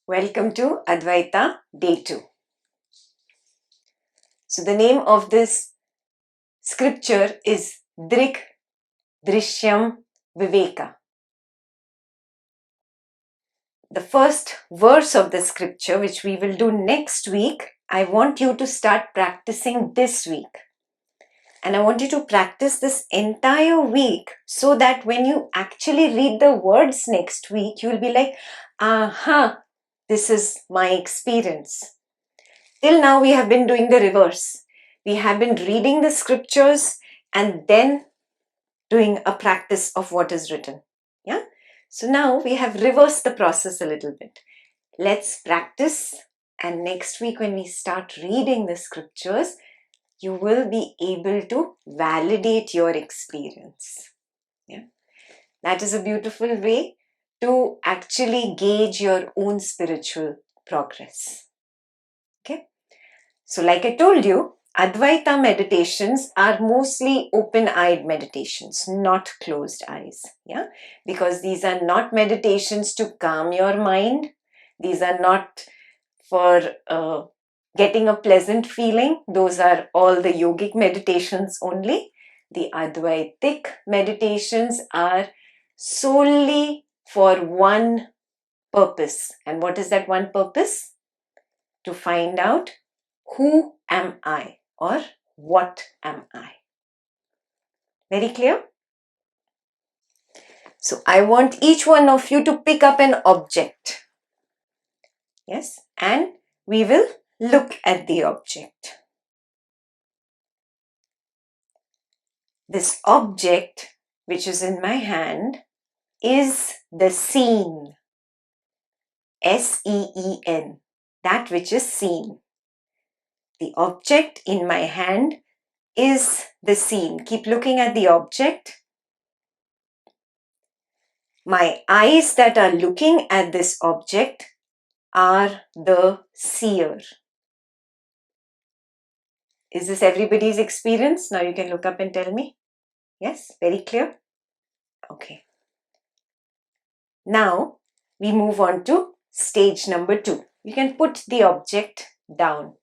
Welcome to Advaita Day 2. So the name of this scripture is Drik Drishyam Viveka. The first verse of the scripture, which we will do next week, I want you to start practicing this week. And I want you to practice this entire week so that when you actually read the words next week, you will be like, aha, this is my experience. Till now, we have been doing the reverse. We have been reading the scriptures and then doing a practice of what is written. Yeah. So now we have reversed the process a little bit. Let's practice. And next week, when we start reading the scriptures, you will be able to validate your experience. Yeah. That is a beautiful way to actually gauge your own spiritual progress. Okay. So like I told you, Advaita meditations are mostly open-eyed meditations, not closed eyes. Yeah, because these are not meditations to calm your mind. These are not for getting a pleasant feeling. Those are all the yogic meditations only. The Advaitic meditations are solely for one purpose. And what is that one purpose? To find out who am I or what am I? Very clear? So I want each one of you to pick up an object. Yes, and we will look at the object. This object, which is in my hand, is the seen. S-E-E-N. That which is seen. The object in my hand is the seen. Keep looking at the object. My eyes that are looking at this object are the seer. Is this everybody's experience? Now you can look up and tell me. Yes, very clear? Okay. Now we move on to stage number 2. You can put the object down.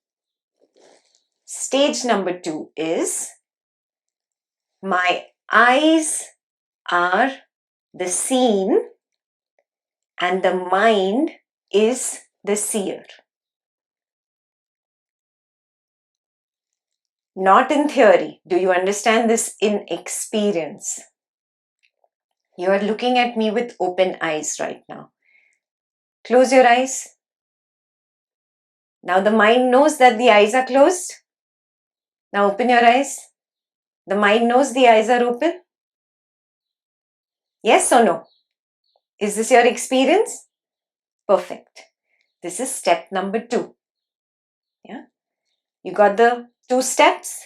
Stage number 2 is my eyes are the seen and the mind is the seer. Not in theory. Do you understand this in experience? You are looking at me with open eyes right now. Close your eyes. Now the mind knows that the eyes are closed. Now open your eyes. The mind knows the eyes are open. Yes or no? Is this your experience? Perfect. This is step number 2. Yeah. You got the 2 steps?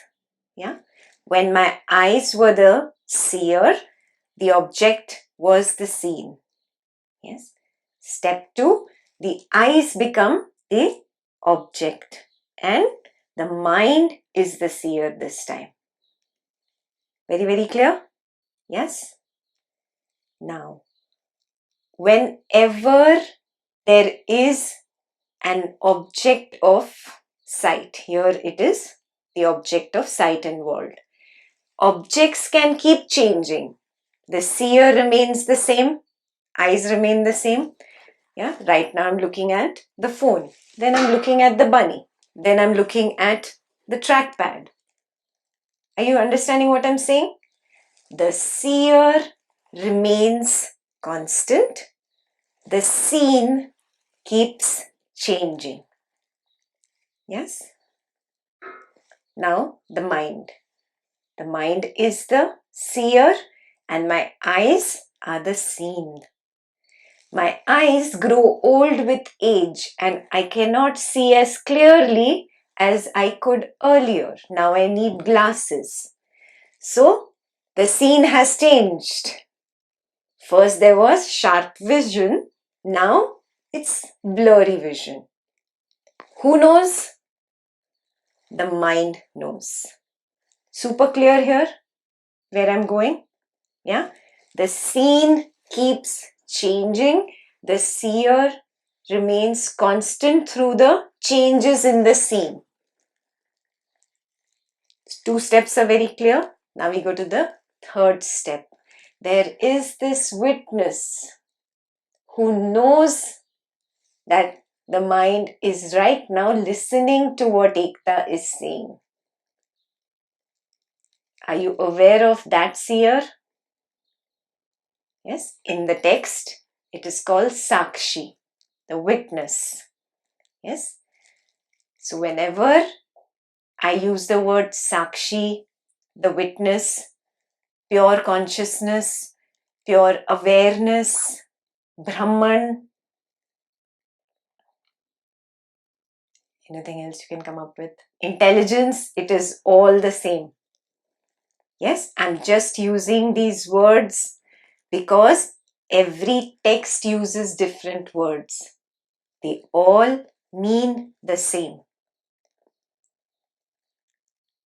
Yeah. When my eyes were the seer, the object was the seen. Yes. Step 2, the eyes become the object and the mind is the seer this time. Very, very clear? Yes? Now, whenever there is an object of sight, here it is the object of sight involved. Objects can keep changing. The seer remains the same, eyes remain the same. Yeah, right now I'm looking at the phone. Then I'm looking at the bunny. Then I'm looking at the trackpad. Are you understanding what I'm saying? The seer remains constant. The scene keeps changing. Yes? Now the mind. The mind is the seer and my eyes are the seen. My eyes grow old with age and I cannot see as clearly as I could earlier. Now I need glasses. So the scene has changed. First there was sharp vision. Now it's blurry vision. Who knows? The mind knows. Super clear here where I'm going? Yeah. The scene keeps changing. The seer remains constant through the changes in the scene. 2 steps are very clear. Now we go to the 3rd step. There is this witness who knows that the mind is right now listening to what Ekta is saying. Are you aware of that seer? Yes, in the text, it is called Sakshi, the witness. Yes. So whenever I use the word Sakshi, the witness, pure consciousness, pure awareness, Brahman, anything else you can come up with? Intelligence, it is all the same. Yes, I'm just using these words because every text uses different words. They all mean the same.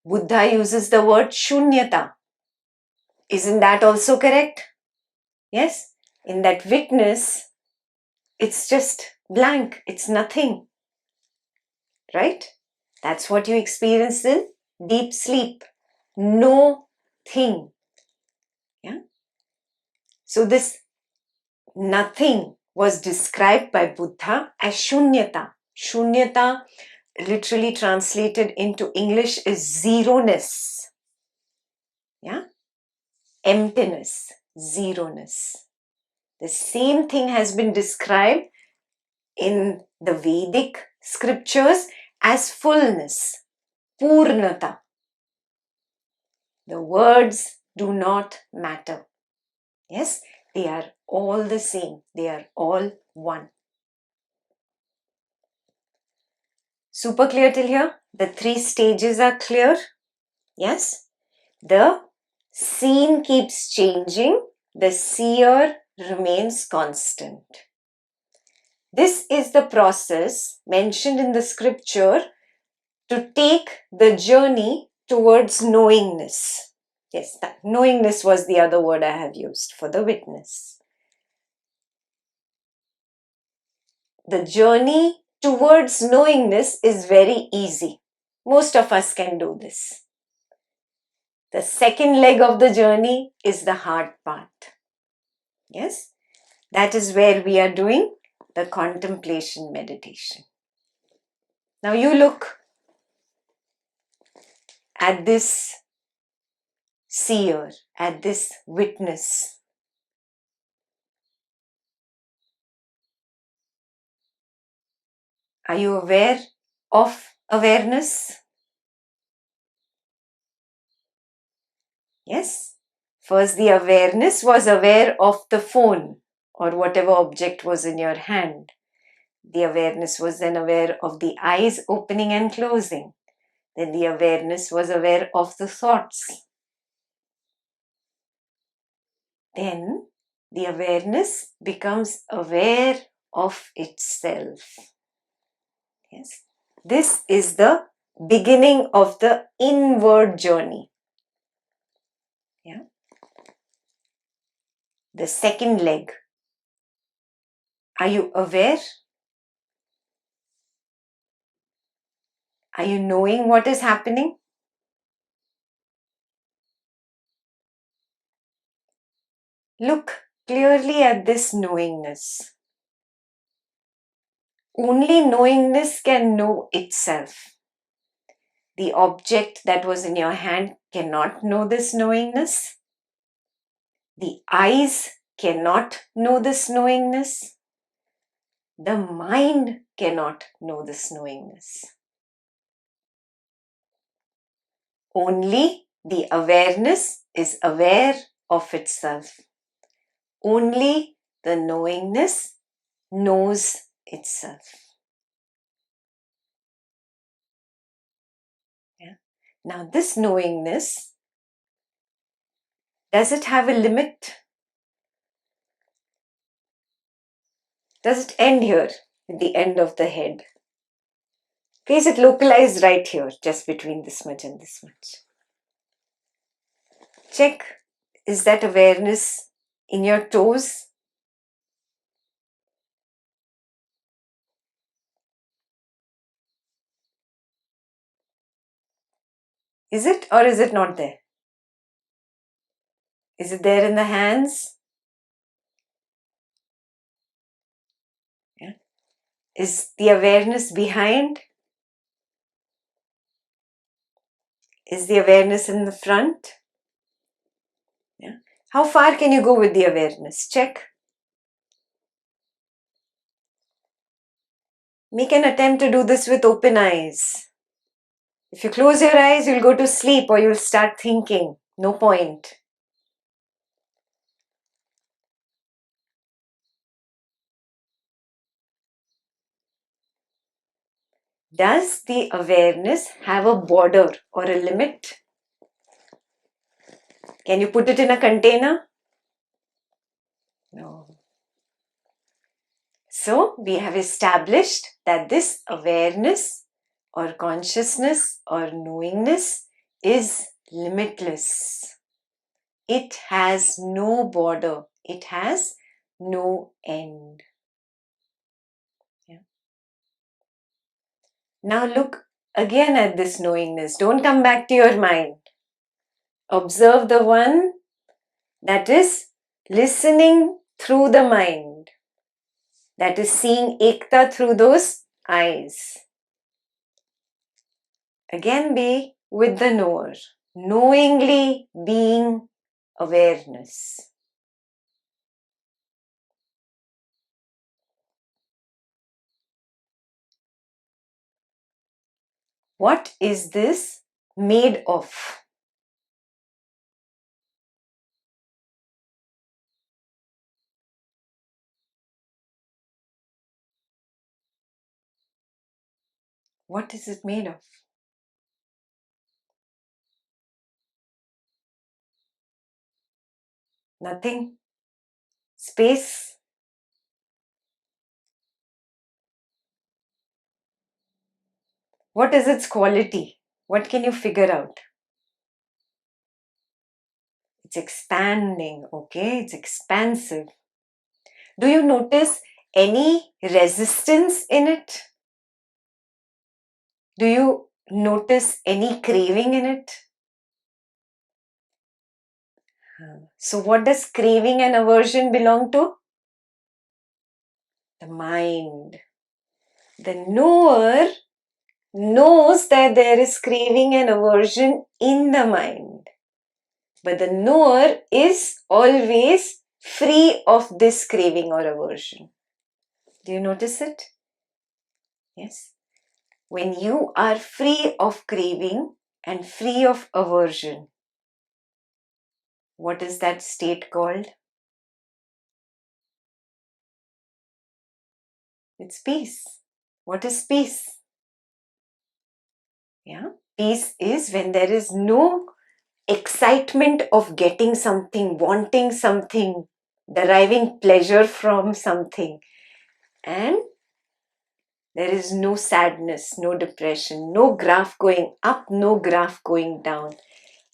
Buddha uses the word shunyata. Isn't that also correct? Yes, in that witness, it's just blank, it's nothing. Right? That's what you experience in deep sleep. No thing. Yeah. So this nothing was described by Buddha as shunyata. Shunyata, literally translated into English, is zeroness. Yeah. Emptiness, zeroness. The same thing has been described in the Vedic scriptures as fullness, purnata. The words do not matter. Yes, they are all the same. They are all one. Super clear till here? The 3 stages are clear? Yes? The scene keeps changing. The seer remains constant. This is the process mentioned in the scripture to take the journey towards knowingness. Yes, that knowingness was the other word I have used for the witness. The journey towards knowingness is very easy. Most of us can do this. The second leg of the journey is the hard part. Yes, that is where we are doing the contemplation meditation. Now you look at this seer, at this witness. Are you aware of awareness? Yes. First, the awareness was aware of the phone or whatever object was in your hand. The awareness was then aware of the eyes opening and closing. Then the awareness was aware of the thoughts. Then the awareness becomes aware of itself. Yes. This is the beginning of the inward journey. Yeah. The second leg. Are you aware? Are you knowing what is happening? Look clearly at this knowingness. Only knowingness can know itself. The object that was in your hand cannot know this knowingness. The eyes cannot know this knowingness. The mind cannot know this knowingness. Only the awareness is aware of itself. Only the knowingness knows itself. Yeah. Now this knowingness, does it have a limit? Does it end here at the end of the head? Okay, is it localized right here, just between this much and this much? Check, is that awareness in your toes? Is it or is it not there? Is it there in the hands? Yeah. Is the awareness behind? Is the awareness in the front? Yeah. How far can you go with the awareness? Check. Make an attempt to do this with open eyes. If you close your eyes, you'll go to sleep or you'll start thinking. No point. Does the awareness have a border or a limit? Can you put it in a container? No. So we have established that this awareness or consciousness or knowingness is limitless. It has no border. It has no end. Yeah. Now look again at this knowingness. Don't come back to your mind. Observe the one that is listening through the mind, that is seeing Ekta through those eyes. Again, be with the knower, knowingly being awareness. What is this made of? What is it made of? Nothing? Space? What is its quality? What can you figure out? It's expanding, okay? It's expansive. Do you notice any resistance in it? Do you notice any craving in it? So what does craving and aversion belong to? The mind. The knower knows that there is craving and aversion in the mind. But the knower is always free of this craving or aversion. Do you notice it? Yes. When you are free of craving and free of aversion, what is that state called? It's peace. What is peace? Yeah. Peace is when there is no excitement of getting something, wanting something, deriving pleasure from something. And there is no sadness, no depression, no graph going up, no graph going down.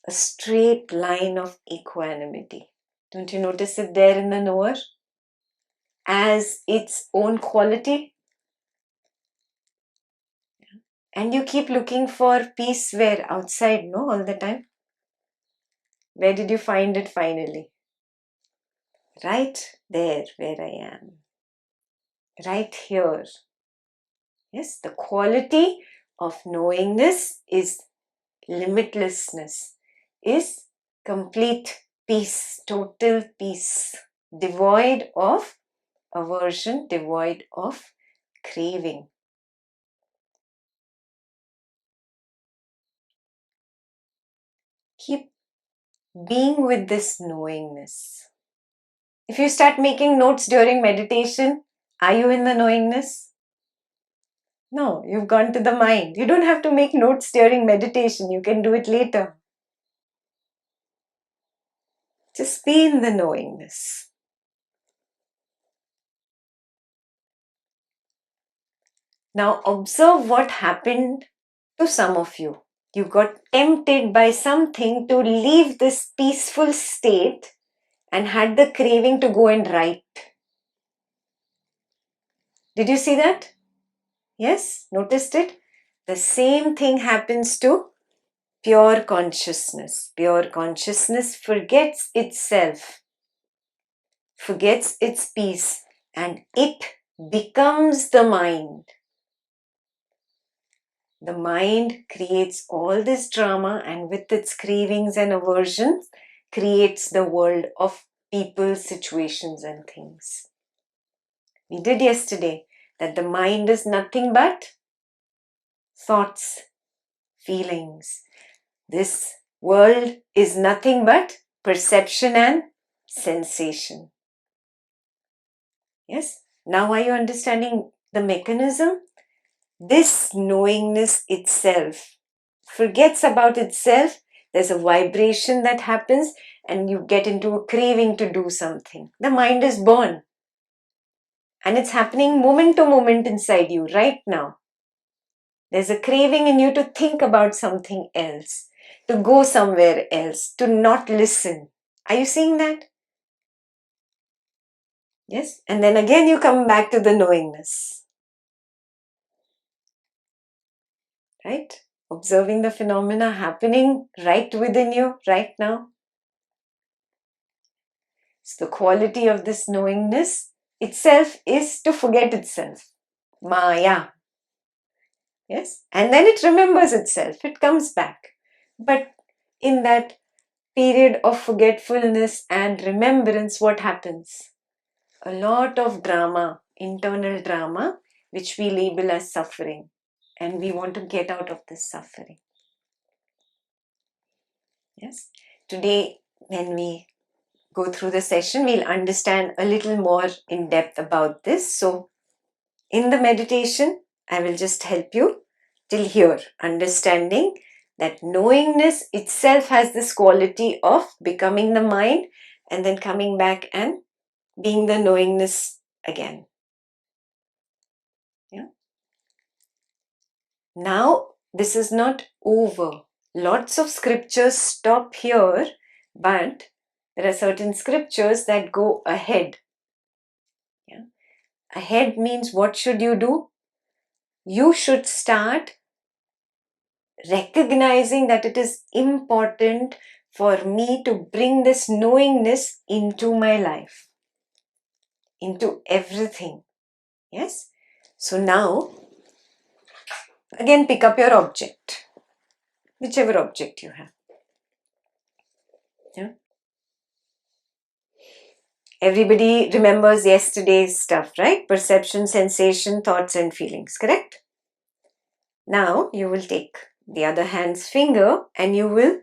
A straight line of equanimity. Don't you notice it there in the knower? As its own quality? And you keep looking for peace where? Outside, no? All the time? Where did you find it finally? Right there where I am. Right here. Yes, the quality of knowingness is limitlessness, is complete peace, total peace, devoid of aversion, devoid of craving. Keep being with this knowingness. If you start making notes during meditation, are you in the knowingness? No, you've gone to the mind. You don't have to make notes during meditation. You can do it later. Just be in the knowingness. Now observe what happened to some of you. You got tempted by something to leave this peaceful state and had the craving to go and write. Did you see that? Yes? Noticed it? The same thing happens to pure consciousness. Pure consciousness forgets itself, forgets its peace, and it becomes the mind. The mind creates all this drama, and with its cravings and aversions, creates the world of people, situations, and things. We did yesterday that the mind is nothing but thoughts, feelings. This world is nothing but perception and sensation. Yes? Now are you understanding the mechanism? This knowingness itself forgets about itself. There's a vibration that happens and you get into a craving to do something. The mind is born. And it's happening moment to moment inside you right now. There's a craving in you to think about something else, to go somewhere else, to not listen. Are you seeing that? Yes? And then again you come back to the knowingness. Right? Observing the phenomena happening right within you right now. So the quality of this knowingness itself is to forget itself. Maya. Yes? And then it remembers itself. It comes back. But in that period of forgetfulness and remembrance, what happens? A lot of drama, internal drama, which we label as suffering. And we want to get out of this suffering. Yes? Today, when we go through the session, we'll understand a little more in depth about this. So, in the meditation, I will just help you till here, understanding that knowingness itself has this quality of becoming the mind and then coming back and being the knowingness again. Yeah. Now, this is not over. Lots of scriptures stop here, but there are certain scriptures that go ahead. Yeah. Ahead means what should you do? You should start recognizing that it is important for me to bring this knowingness into my life, into everything. Yes? So now, again pick up your object, whichever object you have. Yeah? Everybody remembers yesterday's stuff, right? Perception, sensation, thoughts and feelings, correct? Now you will take the other hand's finger and you will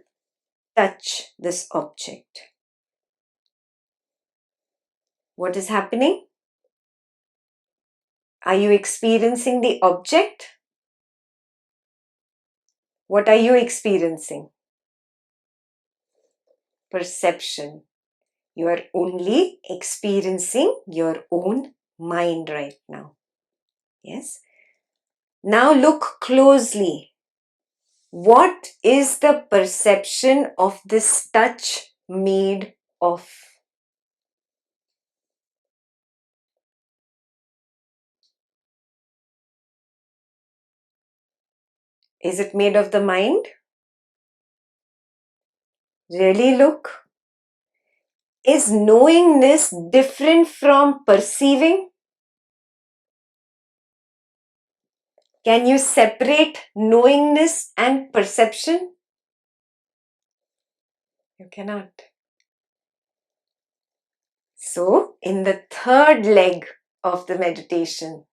touch this object. What is happening? Are you experiencing the object? What are you experiencing? Perception. You are only experiencing your own mind right now. Yes? Now look closely. What is the perception of this touch made of? Is it made of the mind? Really look. Is knowingness different from perceiving? Can you separate knowingness and perception? You cannot. So, in the third leg of the meditation,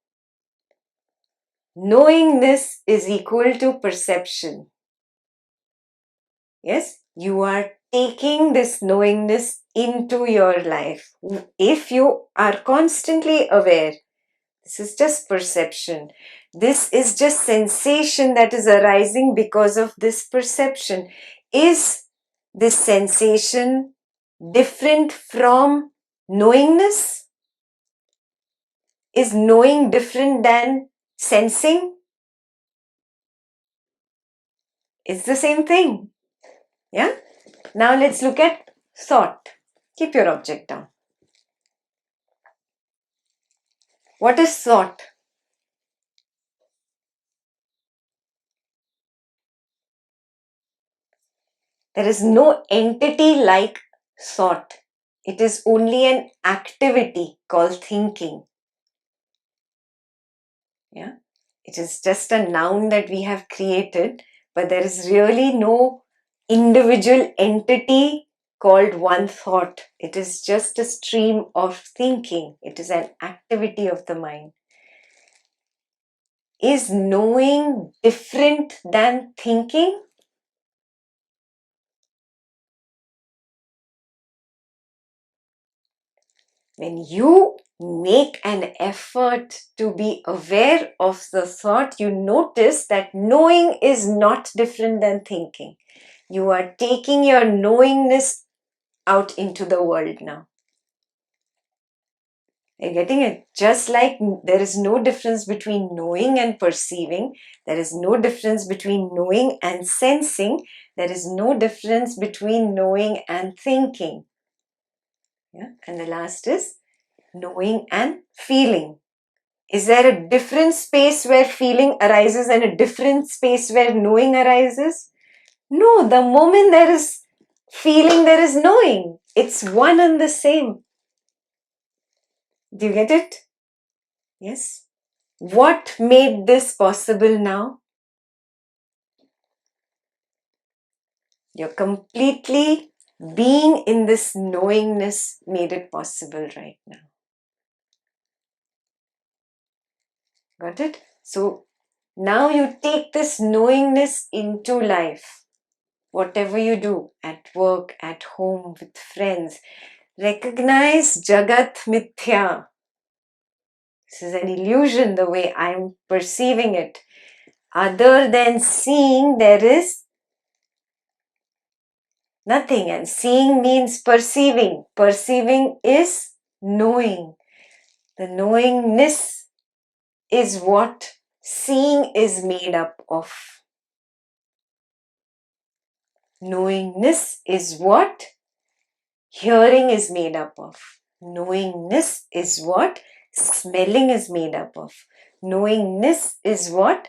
knowingness is equal to perception. Yes, you are taking this knowingness into your life. If you are constantly aware, this is just perception. This is just sensation that is arising because of this perception. Is this sensation different from knowingness? Is knowing different than sensing? It's the same thing. Yeah? Now let's look at thought. Keep your object down. What is thought? There is no entity like thought. It is only an activity called thinking. Yeah, it is just a noun that we have created, but there is really no individual entity called one thought. It is just a stream of thinking. It is an activity of the mind. Is knowing different than thinking? When you make an effort to be aware of the thought, you notice that knowing is not different than thinking. You are taking your knowingness out into the world now. You're getting it? Just like there is no difference between knowing and perceiving, there is no difference between knowing and sensing, there is no difference between knowing and thinking. Yeah? And the last is knowing and feeling. Is there a different space where feeling arises and a different space where knowing arises? No, the moment there is feeling, there is knowing. It's one and the same. Do you get it? Yes. What made this possible now? You're completely being in this knowingness made it possible right now. Got it? So now you take this knowingness into life. Whatever you do, at work, at home, with friends, recognize Jagat Mithya. This is an illusion the way I'm perceiving it. Other than seeing, there is nothing. And seeing means perceiving. Perceiving is knowing. The knowingness is what seeing is made up of. Knowingness is what hearing is made up of. Knowingness is what smelling is made up of. Knowingness is what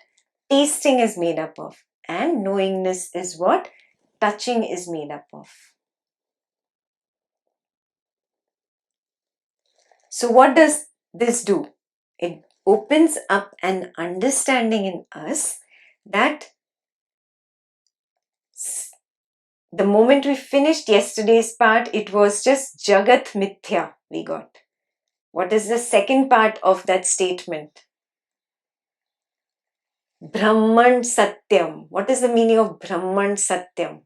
tasting is made up of. And knowingness is what touching is made up of. So what does this do? It opens up an understanding in us that the moment we finished yesterday's part, it was just Jagat Mithya we got. What is the second part of that statement? Brahman Satyam. What is the meaning of Brahman Satyam?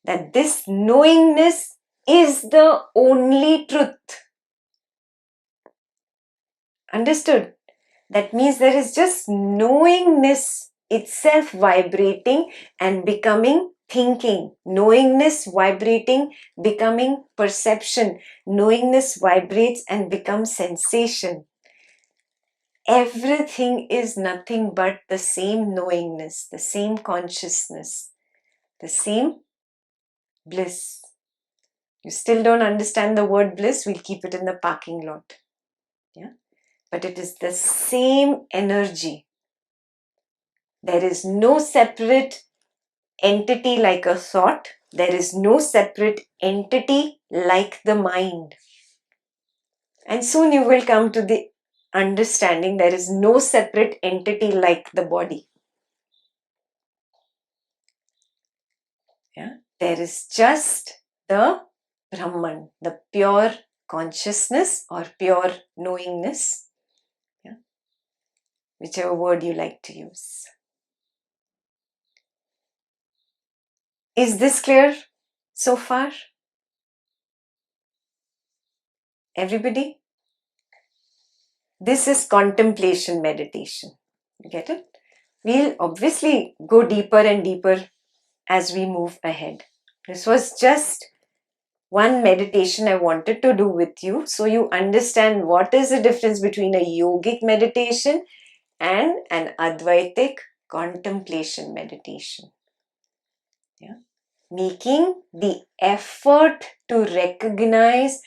That this knowingness is the only truth. Understood? That means there is just knowingness itself vibrating and becoming thinking. Knowingness vibrating, becoming perception. Knowingness vibrates and becomes sensation. Everything is nothing but the same knowingness, the same consciousness, the same bliss. You still don't understand the word bliss? We'll keep it in the parking lot. Yeah? But it is the same energy. There is no separate entity like a thought. There is no separate entity like the mind. And soon you will come to the understanding there is no separate entity like the body. Yeah? There is just the Brahman, the pure consciousness or pure knowingness. Yeah? Whichever word you like to use. Is this clear so far? Everybody? This is contemplation meditation. You get it? We'll obviously go deeper and deeper as we move ahead. This was just one meditation I wanted to do with you so you understand what is the difference between a yogic meditation and an Advaitic contemplation meditation. Yeah? Making the effort to recognize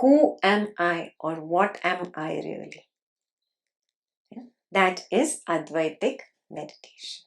who am I or what am I really. Yeah? That is Advaitic meditation.